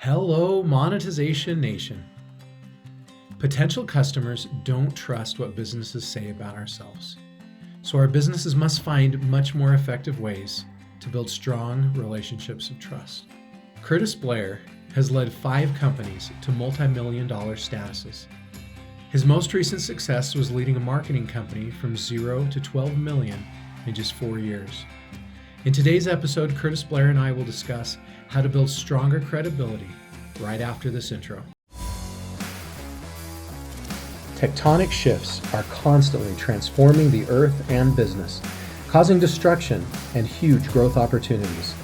Hello, Monetization Nation. Potential customers don't trust what businesses say about ourselves. So our businesses must find much more effective ways to build strong relationships of trust. Curtis Blair has led 5 companies to multi-million-dollar statuses. His most recent success was leading a marketing company from 0 to 12 million in just 4 years. In today's episode, Curtis Blair and I will discuss how to build stronger credibility right after this intro. Tectonic shifts are constantly transforming the earth and business, causing destruction and huge growth opportunities.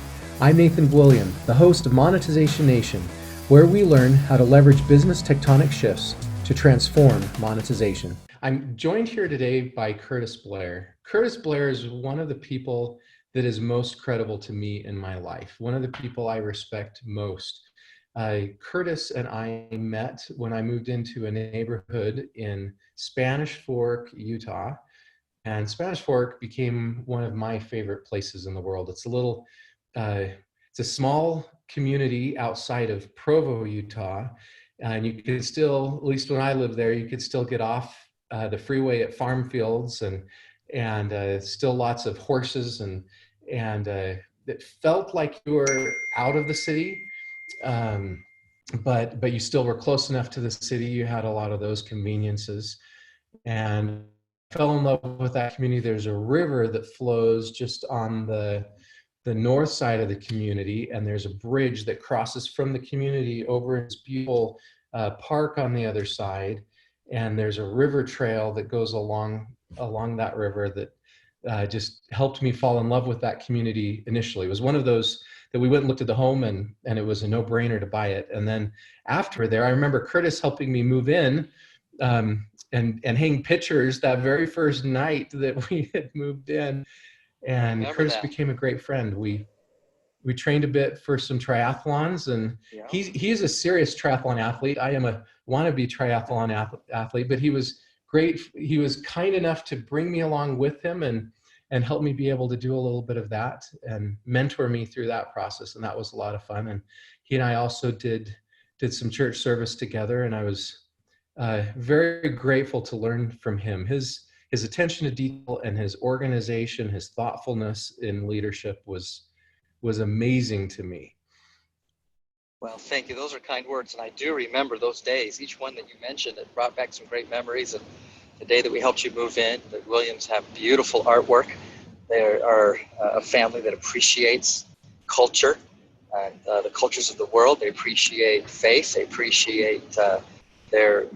I'm Nathan William, the host of Monetization Nation, where we learn how to leverage business tectonic shifts to transform monetization. I'm joined here today by Curtis Blair. Curtis Blair is one of the people that is most credible to me in my life, one of the people I respect most. Curtis and I met when I moved into a neighborhood in Spanish Fork, Utah, and Spanish Fork became one of my favorite places in the world. It's it's a small community outside of Provo, Utah, and you could still, at least when I lived there, you could still get off the freeway at farm fields and still lots of horses and it felt like you were out of the city. But you still were close enough to the city. You had a lot of those conveniences, and I fell in love with that community. There's a river that flows just on the north side of the community, and there's a bridge that crosses from the community over this beautiful park on the other side. And there's a river trail that goes along that river that just helped me fall in love with that community initially. It was one of those that we went and looked at the home and it was a no-brainer to buy it. And then after there, I remember Curtis helping me move in and hang pictures that very first night that we had moved in. And Curtis became a great friend. We trained a bit for some triathlons, and he's a serious triathlon athlete. I am a wannabe triathlon athlete, but he was great. He was kind enough to bring me along with him and help me be able to do a little bit of that and mentor me through that process. And that was a lot of fun. And he and I also did some church service together, and I was very grateful to learn from him. His attention to detail and his organization, his thoughtfulness in leadership was amazing to me. Well, thank you. Those are kind words. And I do remember those days. Each one that you mentioned, it brought back some great memories. And the day that we helped you move in, the Williams have beautiful artwork. They are a family that appreciates culture and the cultures of the world. They appreciate faith. They appreciate their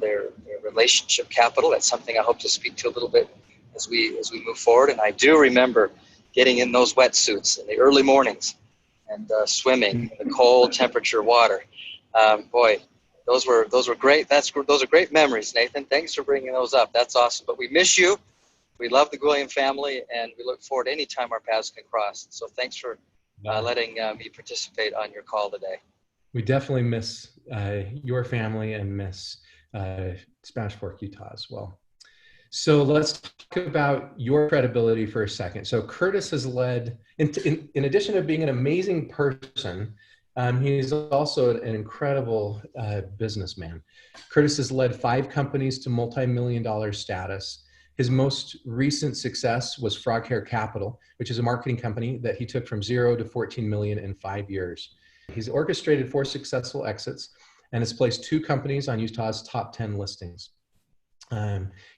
relationship capital. That's something I hope to speak to a little bit as we move forward. And I do remember getting in those wetsuits in the early mornings and swimming in the cold temperature water. Boy, those were great. Those are great memories, Nathan. Thanks for bringing those up. That's awesome. But we miss you. We love the William family, and we look forward anytime our paths can cross. So thanks for letting me participate on your call today. We definitely miss your family and miss Spanish Fork, Utah as well. So let's talk about your credibility for a second. So Curtis has led, in addition to being an amazing person, he's also an incredible businessman. Curtis has led 5 companies to multi-million-dollar status. His most recent success was Frog Hair Capital, which is a marketing company that he took from 0 to 14 million in 5 years. He's orchestrated 4 successful exits and has placed 2 companies on Utah's top 10 listings.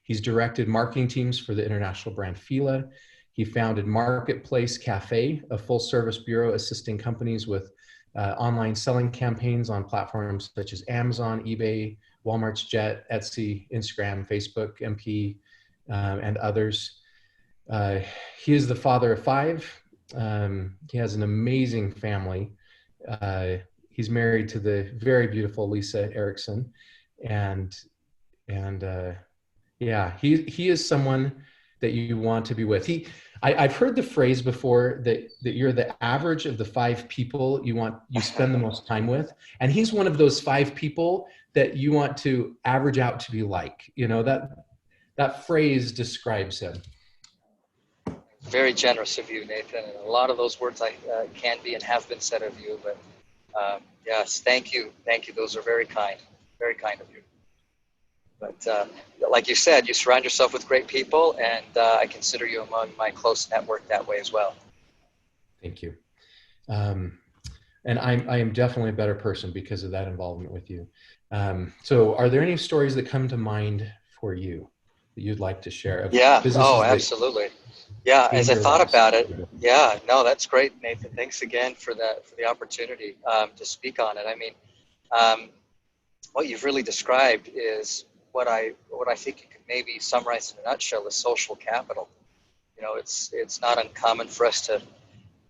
He's directed marketing teams for the international brand Fila. He founded Marketplace Cafe, a full-service bureau assisting companies with online selling campaigns on platforms such as Amazon, eBay, Walmart's Jet, Etsy, Instagram, Facebook, MP, and others. He is the father of 5. He has an amazing family. He's married to the very beautiful Lisa Erickson, and he is someone that you want to be with. I've heard the phrase before that you're the average of the 5 people you spend the most time with, and he's one of those 5 people that you want to average out to be like. You know, that phrase describes him. Very generous of you, Nathan. And a lot of those words can be and have been said of you, but Yes, thank you. Thank you. Those are very kind of you. But like you said, you surround yourself with great people, and I consider you among my close network that way as well. Thank you. And I am definitely a better person because of that involvement with you. So are there any stories that come to mind for you that you'd like to share of Yeah. Oh, businesses that absolutely. Yeah. in As I your thought lives? about it, yeah. No, that's great, Nathan. Thanks again for the opportunity to speak on it. I mean, um, what you've really described is what I think you could maybe summarize in a nutshell as social capital. It's not uncommon for us to,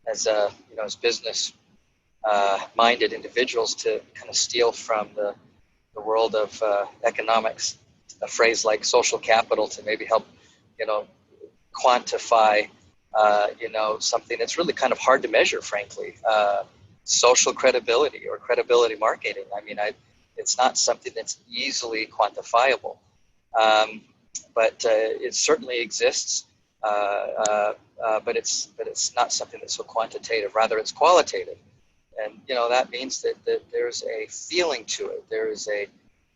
as business minded individuals, to kind of steal from the world of economics a phrase like social capital to maybe help you know quantify something that's really kind of hard to measure, frankly. Social credibility or credibility marketing. I mean, it's not something that's easily quantifiable, um, but it certainly exists. But it's not something that's so quantitative. Rather, it's qualitative, and that means that there's a feeling to it.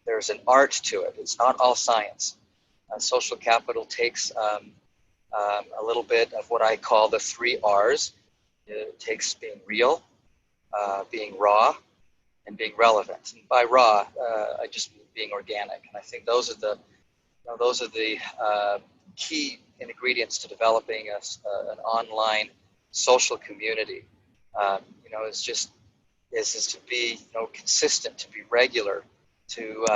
There's an art to it. It's not all science. Social capital takes a little bit of what I call the three R's. It takes being real, being raw, and being relevant. And by raw, I just mean being organic. And I think those are the key ingredients to developing an online social community. Is to be consistent, to be regular, to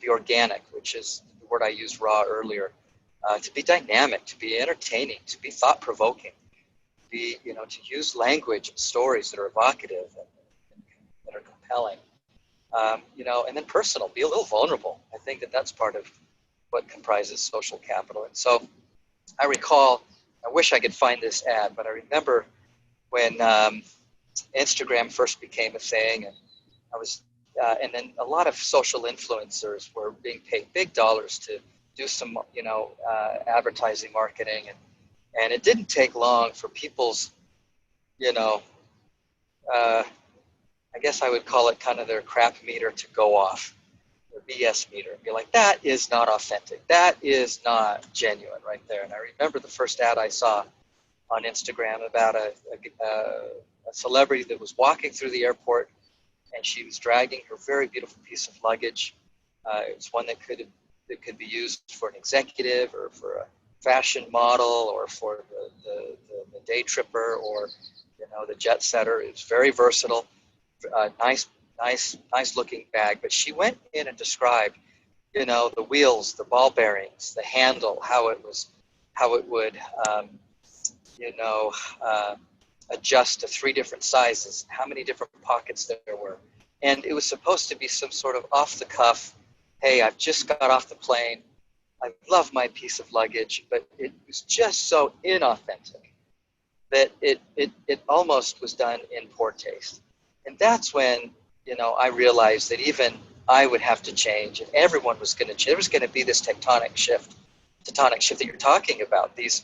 be organic, which is the word I used, raw, earlier. To be dynamic, to be entertaining, to be thought-provoking, to use language and stories that are evocative and that are compelling. And then personal, be a little vulnerable. I think that's part of what comprises social capital. And so I recall, I wish I could find this ad, but I remember when Instagram first became a thing, and then a lot of social influencers were being paid big dollars to do some, advertising, marketing, and it didn't take long for people's, I guess I would call it kind of their crap meter to go off, their BS meter, and be like, that is not authentic, that is not genuine, right there. And I remember the first ad I saw on Instagram about a celebrity that was walking through the airport, and she was dragging her very beautiful piece of luggage. It was one that could be used for an executive or for a fashion model or for the day tripper or the jet setter. It was very versatile, nice looking bag. But she went in and described the wheels, the ball bearings, the handle, how it would adjust to 3 different sizes, how many different pockets there were. And it was supposed to be some sort of off the cuff, hey, I've just got off the plane, I love my piece of luggage, but it was just so inauthentic that it almost was done in poor taste. And that's when, I realized that even I would have to change, and everyone was going to change. There was going to be this tectonic shift that you're talking about, these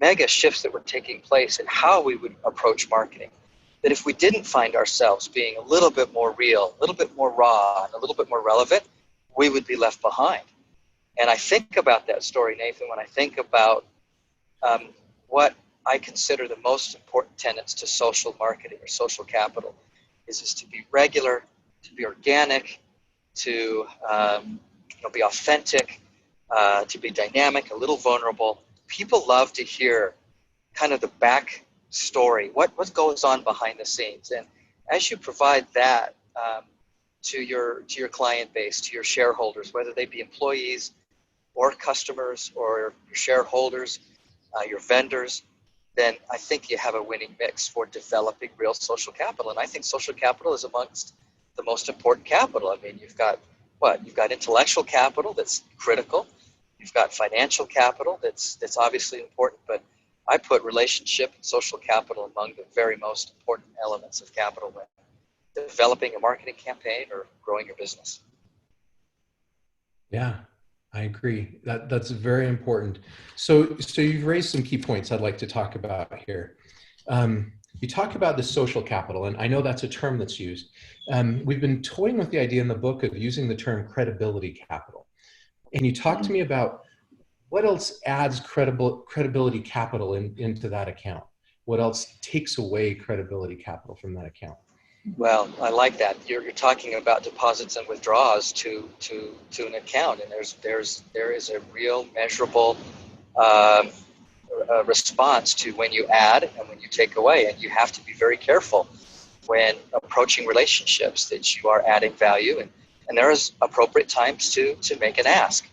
mega shifts that were taking place in how we would approach marketing. That if we didn't find ourselves being a little bit more real, a little bit more raw, and a little bit more relevant, we would be left behind. And I think about that story, Nathan, when I think about what I consider the most important tenets to social marketing or social capital is to be regular, to be organic, to be authentic, to be dynamic, a little vulnerable. People love to hear kind of the back story, what goes on behind the scenes. And as you provide that to your client base, to your shareholders, whether they be employees or customers or your shareholders, your vendors, then I think you have a winning mix for developing real social capital. And I think social capital is amongst the most important capital. I mean, you've got intellectual capital that's critical. You've got financial capital that's obviously important, but I put relationship and social capital among the very most important elements of capital when developing a marketing campaign or growing your business. Yeah, I agree. That's very important. So you've raised some key points I'd like to talk about here. You talk about the social capital, and I know that's a term that's used. We've been toying with the idea in the book of using the term credibility capital. And you talk to me about what else adds credibility capital into that account? What else takes away credibility capital from that account? Well, I like that. You're talking about deposits and withdrawals to an account, and there is a real measurable um, response to when you add and when you take away, and you have to be very careful when approaching relationships that you are adding value, and there is appropriate times to make an ask.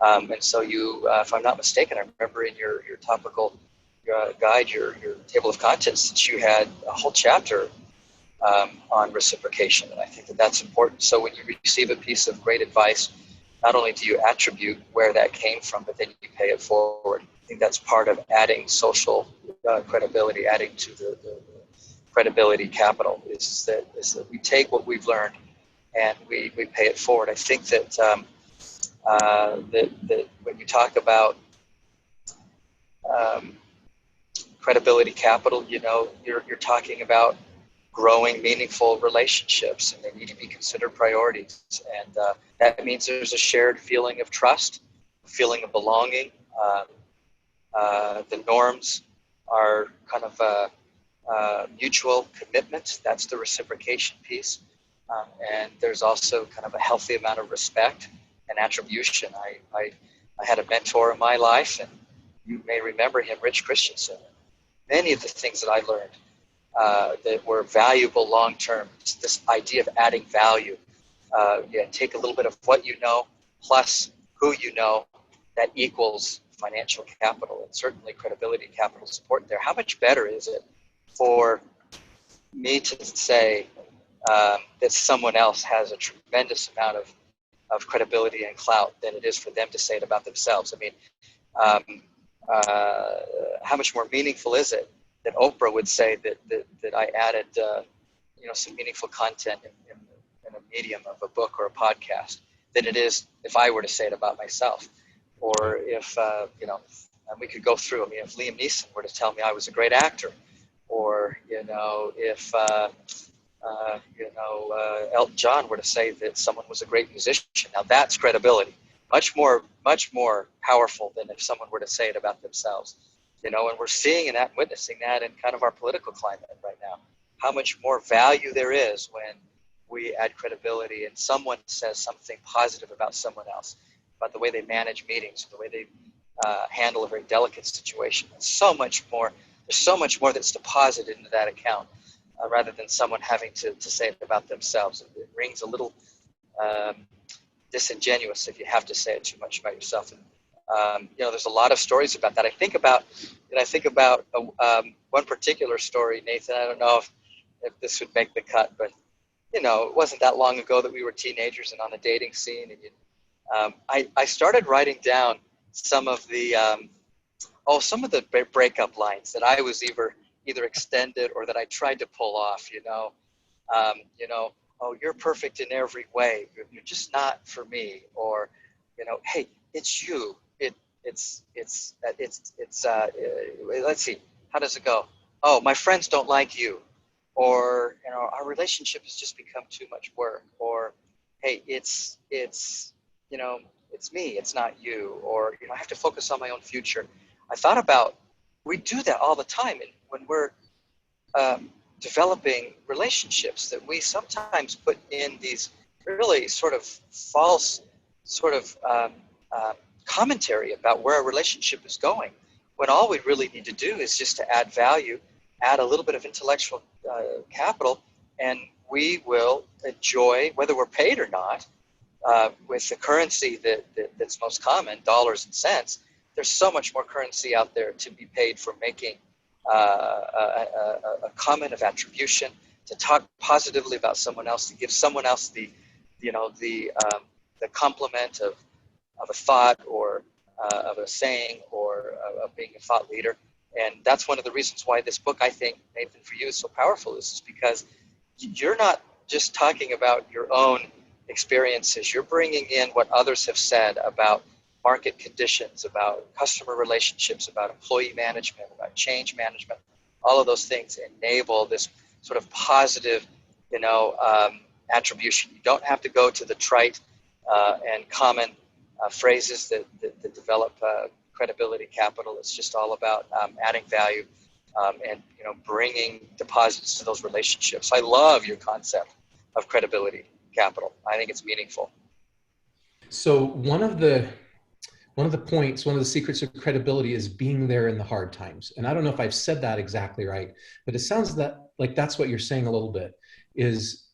And so you, if I'm not mistaken, I remember in your topical guide, your table of contents, that you had a whole chapter on reciprocation, and I think that that's important. So when you receive a piece of great advice, not only do you attribute where that came from, but then you pay it forward. I think that's part of adding social credibility, adding to the credibility capital, is that we take what we've learned and we pay it forward. I think that that when you talk about credibility capital, you know, you're talking about growing meaningful relationships, and they need to be considered priorities. And that means there's a shared feeling of trust, a feeling of belonging. The norms are kind of a mutual commitment. That's the reciprocation piece. And there's also kind of a healthy amount of respect and attribution. I had a mentor in my life, and you may remember him, Rich Christensen. Many of the things that I learned that were valuable long-term, this idea of adding value. Take a little bit of what you know plus who you know, that equals financial capital, and certainly credibility capital support there. How much better is it for me to say that someone else has a tremendous amount of credibility and clout than it is for them to say it about themselves? I mean, how much more meaningful is it that Oprah would say that I added some meaningful content in a medium of a book or a podcast than it is if I were to say it about myself? Or if and we could go through. I mean, if Liam Neeson were to tell me I was a great actor, or if Elton John were to say that someone was a great musician, now that's credibility. Much more powerful than if someone were to say it about themselves. And we're seeing and witnessing that in kind of our political climate right now. How much more value there is when we add credibility and someone says something positive about someone else, about the way they manage meetings, the way they handle a very delicate situation. There's so much more that's deposited into that account rather than someone having to say it about themselves. It rings a little disingenuous if you have to say it too much about yourself. And there's a lot of stories about that. I think about one particular story, Nathan. I don't know if this would make the cut, but it wasn't that long ago that we were teenagers and on the dating scene. And I started writing down some of the breakup lines that I was either extended or that I tried to pull off. Oh, you're perfect in every way. You're just not for me. Or, hey, it's you. Let's see, how does it go? Oh, my friends don't like you. Or, our relationship has just become too much work. Or, hey, it's me, it's not you. Or, I have to focus on my own future. I thought about, we do that all the time. And when we're developing relationships, that we sometimes put in these really sort of false commentary about where a relationship is going, when all we really need to do is just to add value, add a little bit of intellectual capital, and we will enjoy, whether we're paid or not, with the currency that's most common, dollars and cents. There's so much more currency out there to be paid for making a comment of attribution, to talk positively about someone else, to give someone else the compliment of a thought or of a saying or of being a thought leader. And that's one of the reasons why this book, I think, Nathan, for you is so powerful, is because you're not just talking about your own experiences. You're bringing in what others have said about market conditions, about customer relationships, about employee management, about change management, all of those things enable this sort of positive, attribution. You don't have to go to the trite and common phrases that develop credibility capital. It's just all about adding value and bringing deposits to those relationships. I love your concept of credibility capital. I think it's meaningful. So one of the points, one of the secrets of credibility is being there in the hard times. And I don't know if I've said that exactly right, but it sounds like that's what you're saying a little bit, is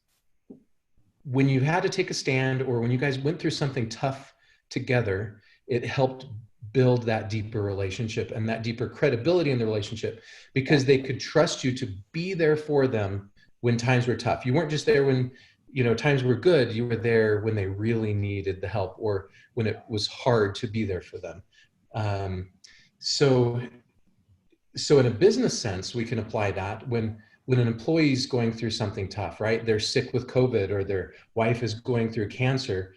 when you had to take a stand or when you guys went through something tough together, it helped build that deeper relationship and that deeper credibility in the relationship, because they could trust you to be there for them when times were tough. You weren't just there when times were good. You were there when they really needed the help or when it was hard to be there for them. So in a business sense, we can apply that when an employee is going through something tough, right? They're sick with COVID or their wife is going through cancer.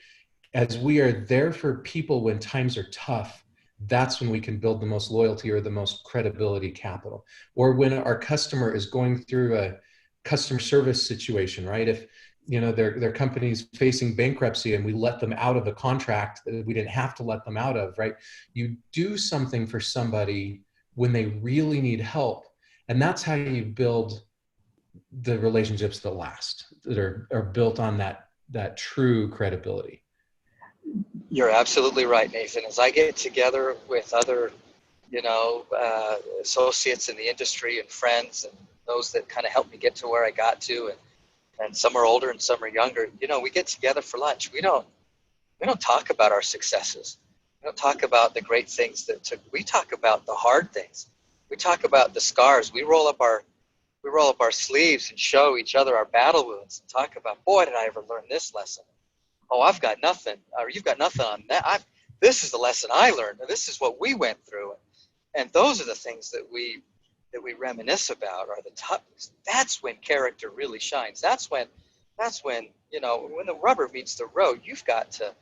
As we are there for people when times are tough, that's when we can build the most loyalty or the most credibility capital. Or when our customer is going through a customer service situation, right? If their company's facing bankruptcy and we let them out of a contract that we didn't have to let them out of, right? You do something for somebody when they really need help. And that's how you build the relationships that last, that are built on that true credibility. You're absolutely right, Nathan. As I get together with other, associates in the industry and friends and those that kind of helped me get to where I got to, and some are older and some are younger, we get together for lunch. We don't talk about our successes. We don't talk about the great things we talk about the hard things. We talk about the scars. We roll up our sleeves and show each other our battle wounds and talk about, boy, did I ever learn this lesson. Oh, I've got nothing, or you've got nothing on that. This is the lesson I learned. This is what we went through. And those are the things that we reminisce about, are the topics. That's when character really shines. That's when when the rubber meets the road. You've got to,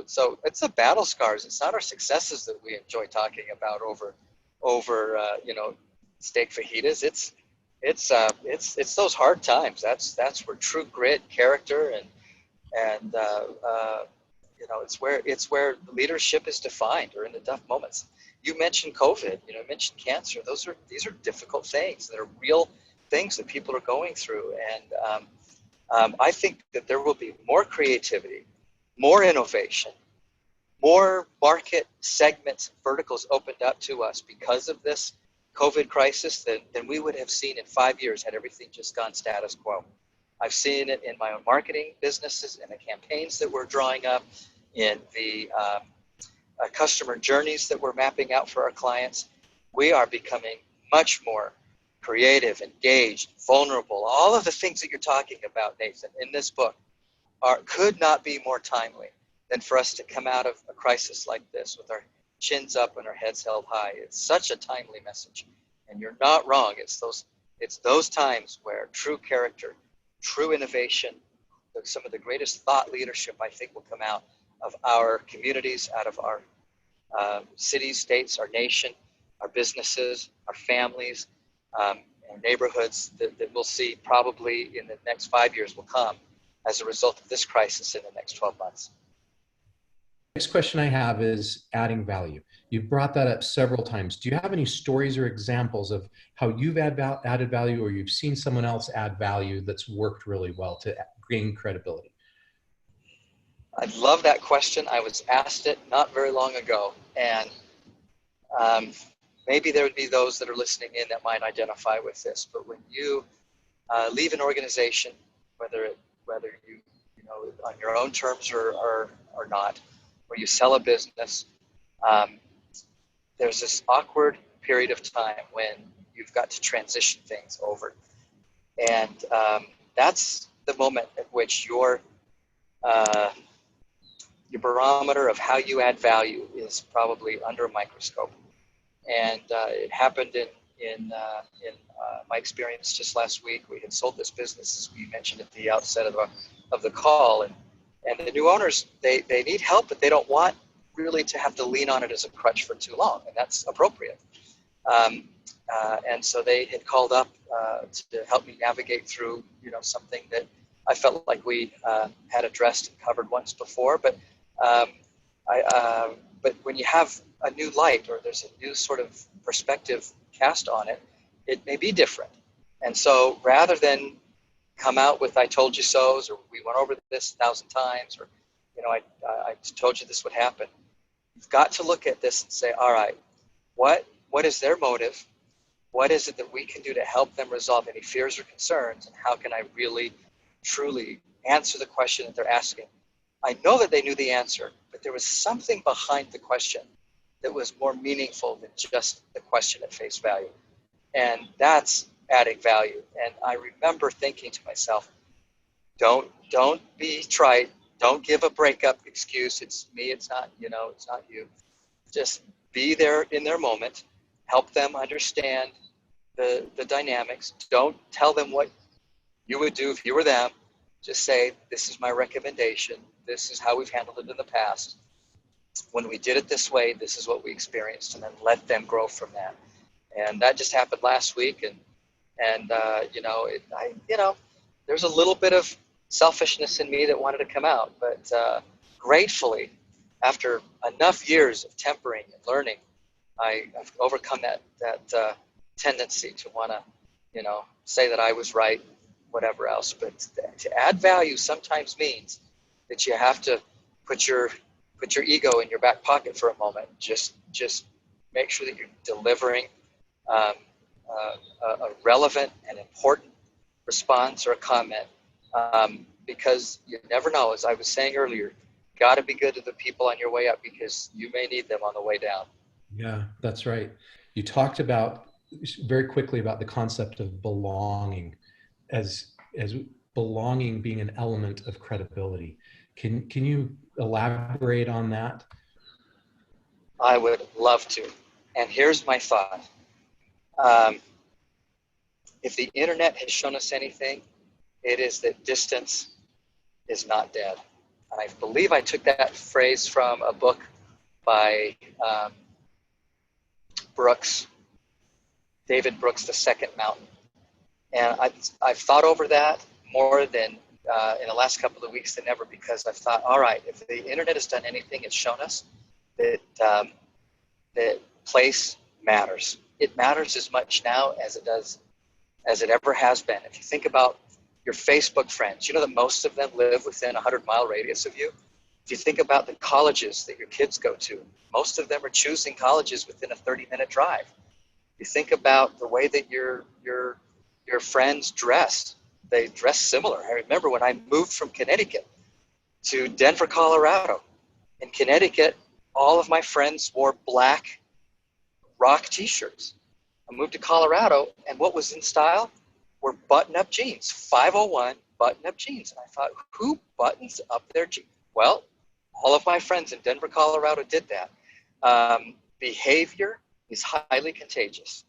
so it's the battle scars. It's not our successes that we enjoy talking about over steak fajitas. It's those hard times. That's where true grit, character, and it's where leadership is defined, or in the tough moments. You mentioned COVID, you mentioned cancer. These are difficult things. They're real things that people are going through. And I think that there will be more creativity, more innovation, more market segments, verticals opened up to us because of this COVID crisis than we would have seen in 5 years had everything just gone status quo. I've seen it in my own marketing businesses and the campaigns that we're drawing up, in the customer journeys that we're mapping out for our clients. We are becoming much more creative, engaged, vulnerable. All of the things that you're talking about, Nathan, in this book could not be more timely than for us to come out of a crisis like this with our chins up and our heads held high. It's such a timely message. And you're not wrong. It's those times where true character, true innovation, some of the greatest thought leadership, I think, will come out of our communities, out of our cities, states, our nation, our businesses, our families, and neighborhoods that we'll see probably in the next 5 years will come as a result of this crisis in the next 12 months. Next question I have is adding value. You've brought that up several times. Do you have any stories or examples of how you've added value, or you've seen someone else add value that's worked really well to gain credibility? I love that question. I was asked it not very long ago, and maybe there would be those that are listening in that might identify with this. But when you leave an organization, whether you on your own terms or not, or you sell a business, there's this awkward period of time when you've got to transition things over, and that's the moment at which your barometer of how you add value is probably under a microscope. And it happened in my experience just last week. We had sold this business, as we mentioned at the outset of the call, and the new owners, they need help, but they don't want really to have to lean on it as a crutch for too long, and that's appropriate. And so they had called up to help me navigate through, something that I felt like we had addressed and covered once before. But um, but when you have a new light, or there's a new sort of perspective cast on it, it may be different. And so rather than come out with "I told you so's," or "we went over this 1,000 times," or I told you this would happen, you've got to look at this and say, all right, what is their motive? What is it that we can do to help them resolve any fears or concerns? And how can I really, truly answer the question that they're asking? I know that they knew the answer, but there was something behind the question that was more meaningful than just the question at face value. And that's adding value. And I remember thinking to myself, don't be trite. Don't give a breakup excuse. It's me, it's not, it's not you. Just be there in their moment. Help them understand the dynamics. Don't tell them what you would do if you were them. Just say, this is my recommendation. This is how we've handled it in the past. When we did it this way, this is what we experienced, and then let them grow from that. And that just happened last week. And there's a little bit of selfishness in me that wanted to come out, but gratefully, after enough years of tempering and learning, I've overcome that tendency to want to, say that I was right, whatever else. But to add value sometimes means that you have to put your ego in your back pocket for a moment. Just make sure that you're delivering a relevant and important response or a comment, because you never know. As I was saying earlier, got to be good to the people on your way up, because you may need them on the way down. Yeah, that's right. You talked about very quickly about the concept of belonging as belonging being an element of credibility. Can you elaborate on that? I would love to. And here's my thought. If the internet has shown us anything, it is that distance is not dead. And I believe I took that phrase from a book by David Brooks, The Second Mountain. And I've thought over that more than in the last couple of weeks than ever, because I've thought, all right, if the internet has done anything, it's shown us that that place matters. It matters as much now as it ever has been. If you think about your Facebook friends, you know that most of them live within a 100-mile radius of you. If you think about the colleges that your kids go to, most of them are choosing colleges within a 30-minute drive. You think about the way that your friends dress. They dress similar. I remember when I moved from Connecticut to Denver, Colorado. In Connecticut, all of my friends wore black rock t-shirts. I moved to Colorado, and what was in style were button-up jeans, 501 button-up jeans. And I thought, who buttons up their jeans? Well, all of my friends in Denver, Colorado did that. Behavior is highly contagious.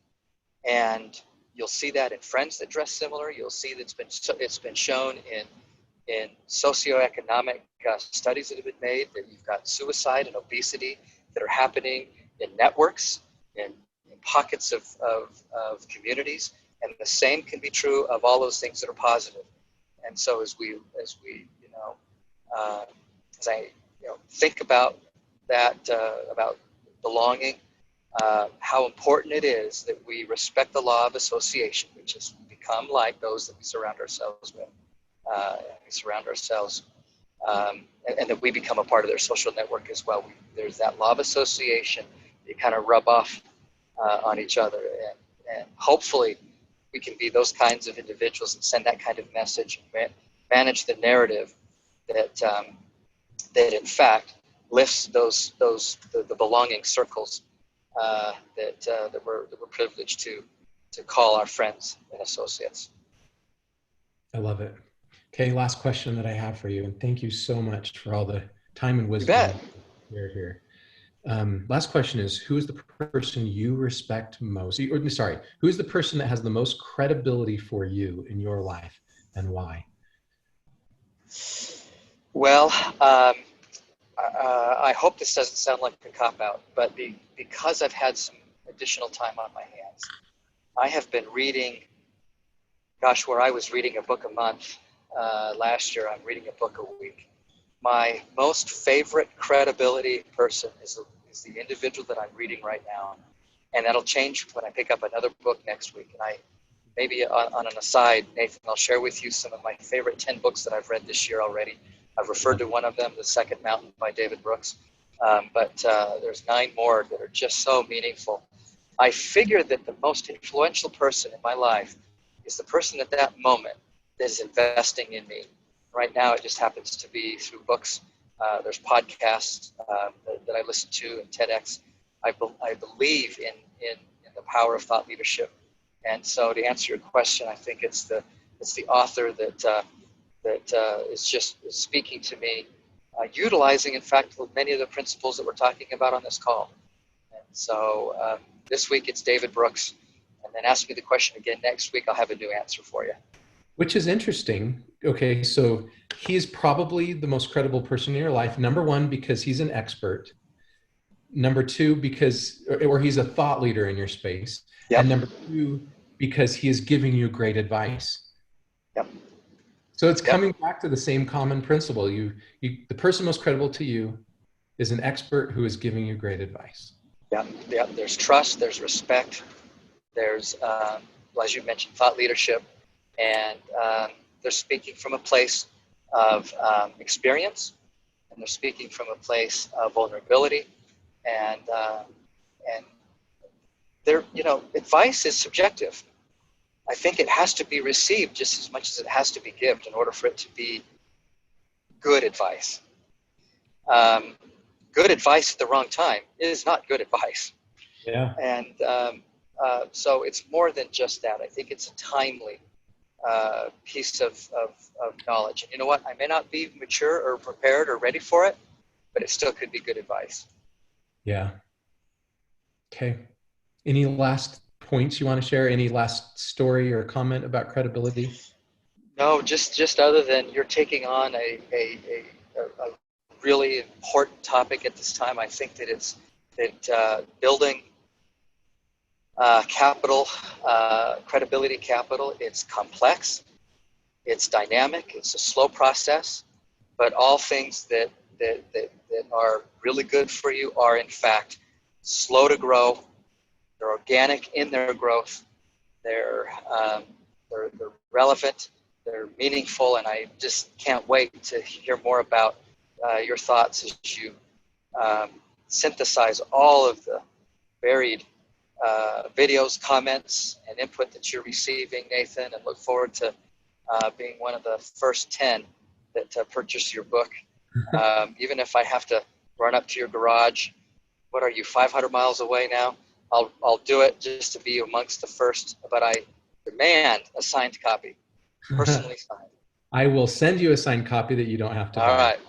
And you'll see that in friends that dress similar. You'll see that it's been shown in socioeconomic studies that have been made, that you've got suicide and obesity that are happening in networks, in pockets of communities. And the same can be true of all those things that are positive. And so as I think about that, about belonging, how important it is that we respect the law of association, which is become like those that we surround ourselves with. And that we become a part of their social network as well. There's that law of association. You kind of rub off on each other, and hopefully we can be those kinds of individuals and send that kind of message, manage the narrative that in fact lifts the belonging circles that we're privileged to call our friends and associates. I love it. Okay, last question that I have for you, and thank you so much for all the time and wisdom here. Last question is, who is the person you respect most? Who is the person that has the most credibility for you in your life, and why? Well, I hope this doesn't sound like a cop-out, but because I've had some additional time on my hands, I have been reading, where I was reading a book a month last year, I'm reading a book a week. My most favorite credibility person is the individual that I'm reading right now. And that'll change when I pick up another book next week. And maybe on an aside, Nathan, I'll share with you some of my favorite 10 books that I've read this year already. I've referred to one of them, The Second Mountain by David Brooks. But there's 9 more that are just so meaningful. I figure that the most influential person in my life is the person at that moment that is investing in me. Right now, it just happens to be through books. There's podcasts that I listen to and TEDx. I believe in the power of thought leadership. And so to answer your question, I think it's the author that is speaking to me, utilizing, in fact, many of the principles that we're talking about on this call. And so this week it's David Brooks. And then ask me the question again next week. I'll have a new answer for you. Which is interesting. Okay, so he's probably the most credible person in your life. Number one, because he's an expert. Number two, or he's a thought leader in your space. Yep. And number 2, because he is giving you great advice. Yep. So it's coming back to the same common principle. The person most credible to you is an expert who is giving you great advice. Yeah. There's trust, there's respect, there's, as you mentioned, thought leadership, and they're speaking from a place of experience, and they're speaking from a place of vulnerability, and they're, advice is subjective. I think it has to be received just as much as it has to be given in order for it to be good advice. Good advice at the wrong time is not good advice. Yeah. And so it's more than just that. I think it's a timely piece of knowledge. And you know what? I may not be mature or prepared or ready for it, but it still could be good advice. Yeah. Okay. Any last points you want to share? Any last story or comment about credibility? No, just other than you're taking on a really important topic at this time. I think that building capital, credibility capital, it's complex, it's dynamic, it's a slow process, but all things that are really good for you are in fact slow to grow. They're organic in their growth. They're relevant. They're meaningful, and I just can't wait to hear more about your thoughts as you synthesize all of the varied videos, comments, and input that you're receiving, Nathan, and look forward to being one of the first 10 that purchase your book. Even if I have to run up to your garage, what are you, 500 miles away now? I'll do it just to be amongst the first, but I demand a signed copy, personally signed. I will send you a signed copy that you don't have to buy. All right.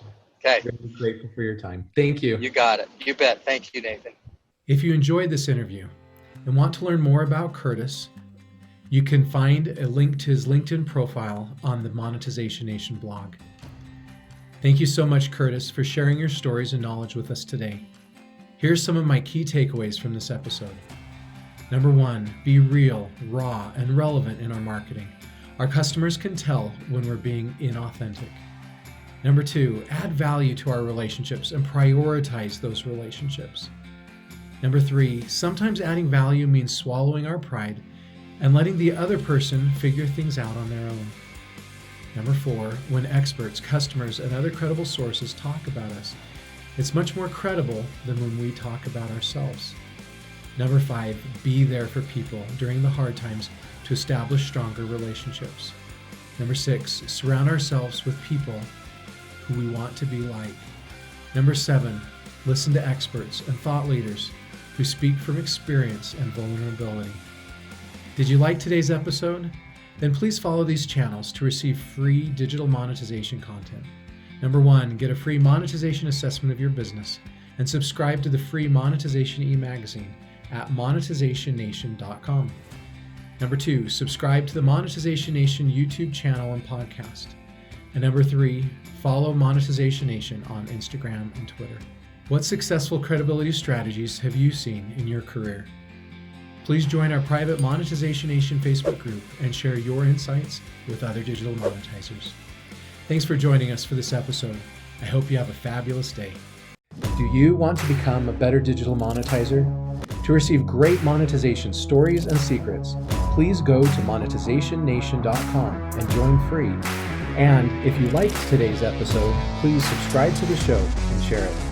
Okay. Really grateful for your time. Thank you. You got it. You bet. Thank you, Nathan. If you enjoyed this interview and want to learn more about Curtis, you can find a link to his LinkedIn profile on the Monetization Nation blog. Thank you so much, Curtis, for sharing your stories and knowledge with us today. Here's some of my key takeaways from this episode. Number 1, be real, raw, and relevant in our marketing. Our customers can tell when we're being inauthentic. Number 2, add value to our relationships and prioritize those relationships. Number 3, sometimes adding value means swallowing our pride and letting the other person figure things out on their own. Number 4, when experts, customers, and other credible sources talk about us, it's much more credible than when we talk about ourselves. Number 5, be there for people during the hard times to establish stronger relationships. Number 6, surround ourselves with people who we want to be like. Number 7, listen to experts and thought leaders who speak from experience and vulnerability. Did you like today's episode? Then please follow these channels to receive free digital monetization content. Number 1, get a free monetization assessment of your business and subscribe to the free Monetization e-magazine at monetizationnation.com. Number 2, subscribe to the Monetization Nation YouTube channel and podcast. And number 3, follow Monetization Nation on Instagram and Twitter. What successful credibility strategies have you seen in your career? Please join our private Monetization Nation Facebook group and share your insights with other digital monetizers. Thanks for joining us for this episode. I hope you have a fabulous day. Do you want to become a better digital monetizer? To receive great monetization stories and secrets, please go to monetizationnation.com and join free. And if you liked today's episode, please subscribe to the show and share it.